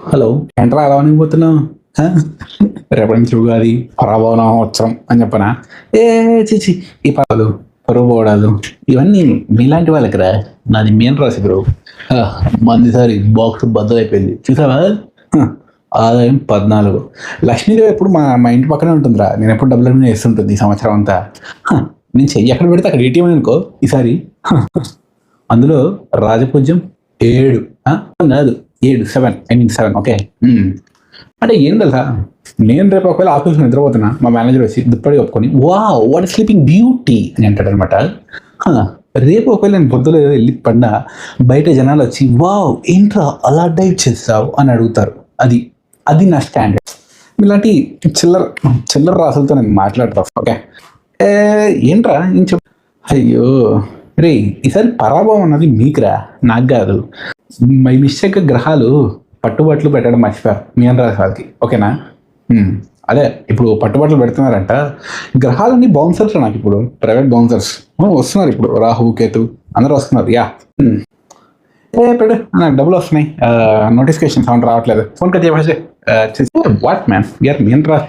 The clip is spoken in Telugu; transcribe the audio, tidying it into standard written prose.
హలో, ఎంటర్ అలవనికి పోతున్నావు? హ? రేపటి నుంచి ఉగాది పరాభవనోత్సవం అని చెప్పనా? ఏ చిచి, ఈ పదాలు పరువు పోవడాలు ఇవన్నీ మీలాంటి వాళ్ళకి రా. నాది మెయిన్ రాసి బ్రో. మందిసారి బాక్స్ బద్దలైపోయింది చూసావా? హ, ఆదాయం 14. లక్ష్మీదేవి ఎప్పుడు మా మా ఇంటి పక్కనే ఉంటుందిరా. నేను ఎప్పుడు డబ్బులు అన్నీ వేస్తుంటుంది ఈ సంవత్సరం అంతా. హ, నేను చెయ్యి ఎక్కడ పెడితే అక్కడ ఏటీఎం అనుకో ఈసారి. అందులో రాజపూజ్యం 7. కాదు 7, 7, ఐ మీన్ 7. ఓకే. అంటే ఏం తెలుసా, నేను రేపు ఒకవేళ ఆఫీస్లో నిద్రపోతున్నా, మా మేనేజర్ వచ్చి దుప్పటి కప్పుకొని వాట్ స్లీపింగ్ బ్యూటీ అని అంటాడు అనమాట. రేపు ఒకవేళ నేను పొద్దులో వెళ్ళి పడినా బయట జనాలు వచ్చి వావ్ ఏంట్రా అలా డైవ్ చేస్తావు అని అడుగుతారు. అది అది నా స్టాండర్డ్. ఇలాంటి చిల్లర చిల్లర రాసులతో నేను మాట్లాడతా. ఓకే. ఏంట్రా నేను చెప్ అయ్యో రే, ఈసారి పరాభవం అన్నది మీకురా, నాకు కాదు. మై మిస్టేక్ గ్రహాలు పట్టుబట్లు పెట్టడం మర్చిపోయారు మీ రాశి వాళ్ళకి. ఓకేనా? అదే ఇప్పుడు పట్టుబట్లు పెడుతున్నారంట. గ్రహాలన్నీ బౌన్సర్స్ నాకు ఇప్పుడు, ప్రైవేట్ బౌన్సర్స్ వస్తున్నారు ఇప్పుడు. రాహు కేతు అందరూ వస్తున్నారు. యా పెడు, నాకు డబ్బులు వస్తున్నాయి. నోటిఫికేషన్ సౌండ్ రావట్లేదు. ఫోన్ కట్ చేయవచ్చే. వాట్ మ్యాన్, యూఆర్ మీన్ రాశి.